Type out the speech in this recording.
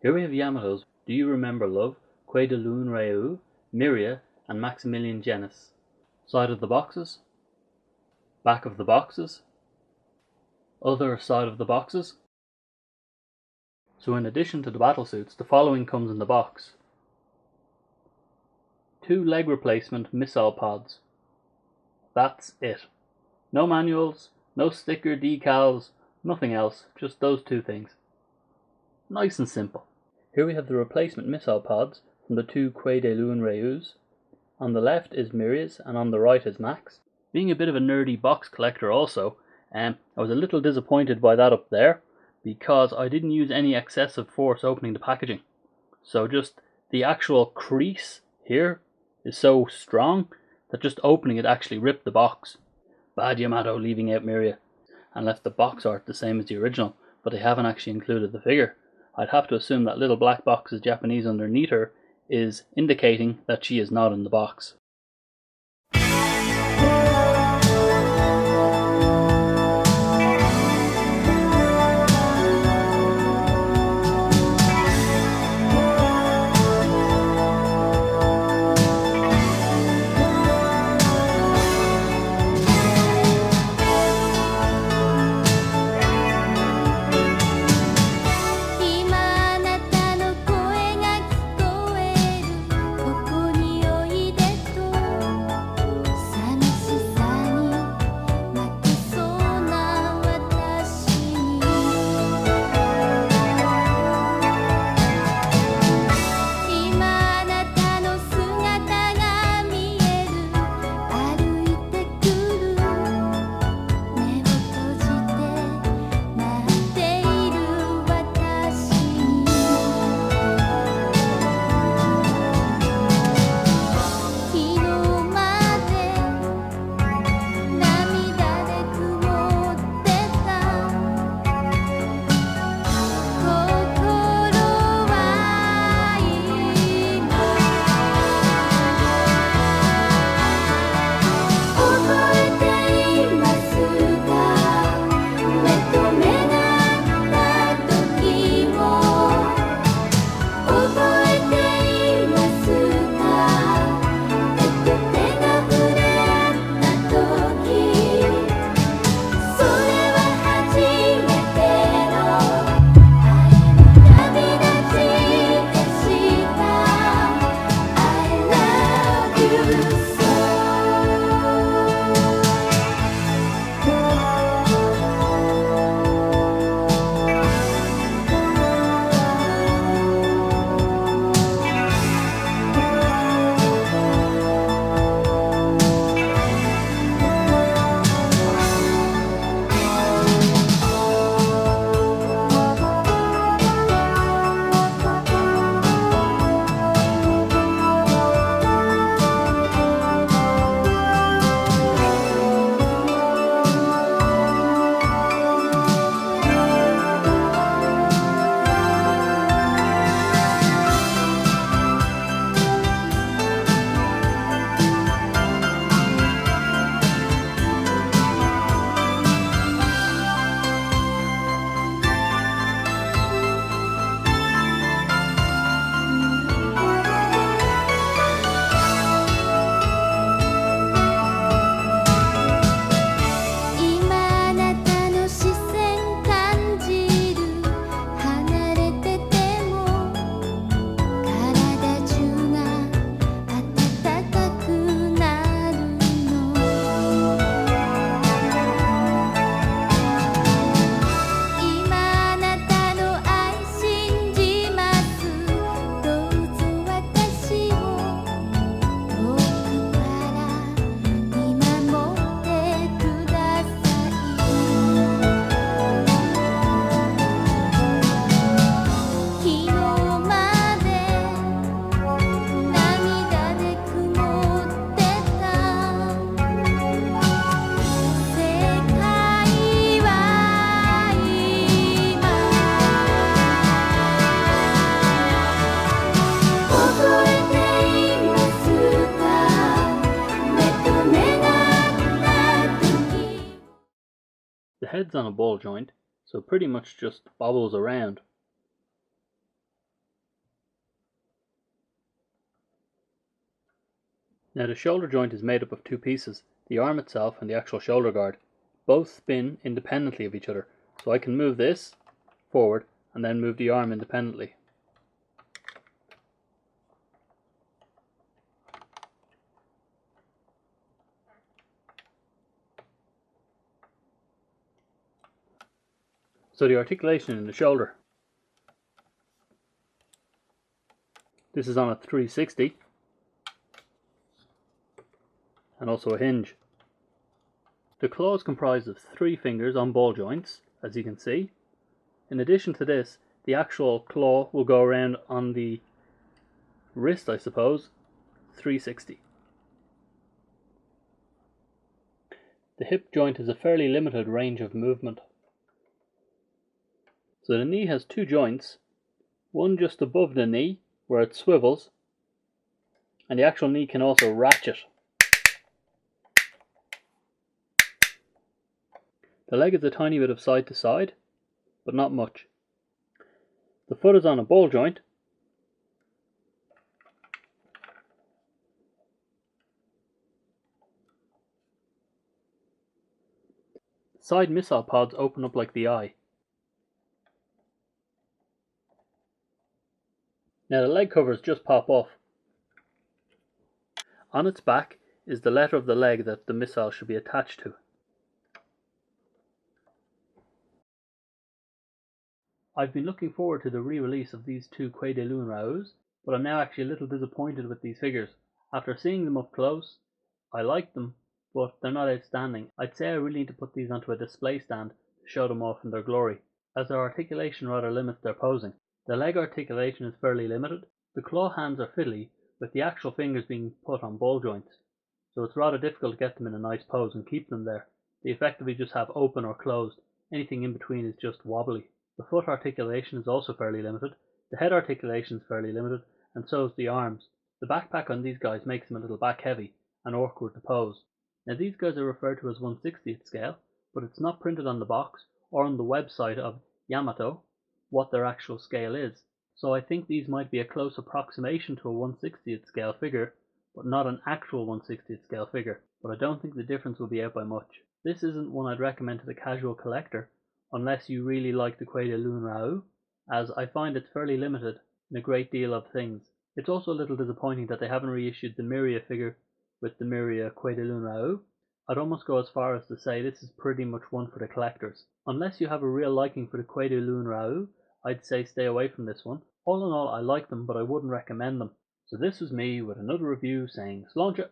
Here we have Yamato's Do You Remember Love, Queadluun-Rau, Miria, and Maximilian Jenius. Side of the boxes, back of the boxes, other side of the boxes. So in addition to the battle suits, the following comes in the box. 2 leg replacement missile pods. That's it. No manuals, no sticker decals, nothing else, just those 2 things. Nice and simple. Here we have the replacement missile pods from the 2 Queadluun-Raus. On the left is Miria's and on the right is Max. Being a bit of a nerdy box collector also, I was a little disappointed by that up there because I didn't use any excessive force opening the packaging. So just the actual crease here is so strong that just opening it actually ripped the box. Bad Yamato leaving out Miria and left the box art the same as the original, but they haven't actually included the figure. I'd have to assume that little black box is Japanese underneath her is indicating that she is not in the box. The head's on a ball joint, so pretty much just bobbles around. Now the shoulder joint is made up of two pieces, the arm itself and the actual shoulder guard. Both spin independently of each other, so I can move this forward and then move the arm independently. So the articulation in the shoulder. This is on a 360 and also a hinge. The claw is comprised of 3 fingers on ball joints, as you can see. In addition to this, the actual claw will go around on the wrist, I suppose, 360. The hip joint has a fairly limited range of movement. So the knee has 2 joints, one just above the knee where it swivels, and the actual knee can also ratchet. The leg is a tiny bit of side to side, but not much. The foot is on a ball joint, side missile pods open up like the eye. Now the leg covers just pop off. On its back is the letter of the leg that the missile should be attached to. I've been looking forward to the re-release of these 2 Queadluun-Raus, but I'm now actually a little disappointed with these figures. After seeing them up close, I like them, but they're not outstanding. I'd say I really need to put these onto a display stand to show them off in their glory, as their articulation rather limits their posing. The leg articulation is fairly limited. The claw hands are fiddly, with the actual fingers being put on ball joints, so it's rather difficult to get them in a nice pose and keep them there. They effectively just have open or closed. Anything in between is just wobbly. The foot articulation is also fairly limited. The head articulation is fairly limited, and so is the arms. The backpack on these guys makes them a little back heavy and awkward to pose. Now these guys are referred to as 1/60th scale, but it's not printed on the box or on the website of Yamato what their actual scale is. So I think these might be a close approximation to a 1/60th scale figure, but not an actual 1/60th scale figure. But I don't think the difference will be out by much. This isn't one I'd recommend to the casual collector, unless you really like the Queadluun-Rau, as I find it's fairly limited in a great deal of things. It's also a little disappointing that they haven't reissued the Miria figure with the Miria Queadluun-Rau. I'd almost go as far as to say this is pretty much one for the collectors. Unless you have a real liking for the Queadluun-Rau, I'd say stay away from this one. All in all, I like them, but I wouldn't recommend them. So this was me with another review saying Sláinte.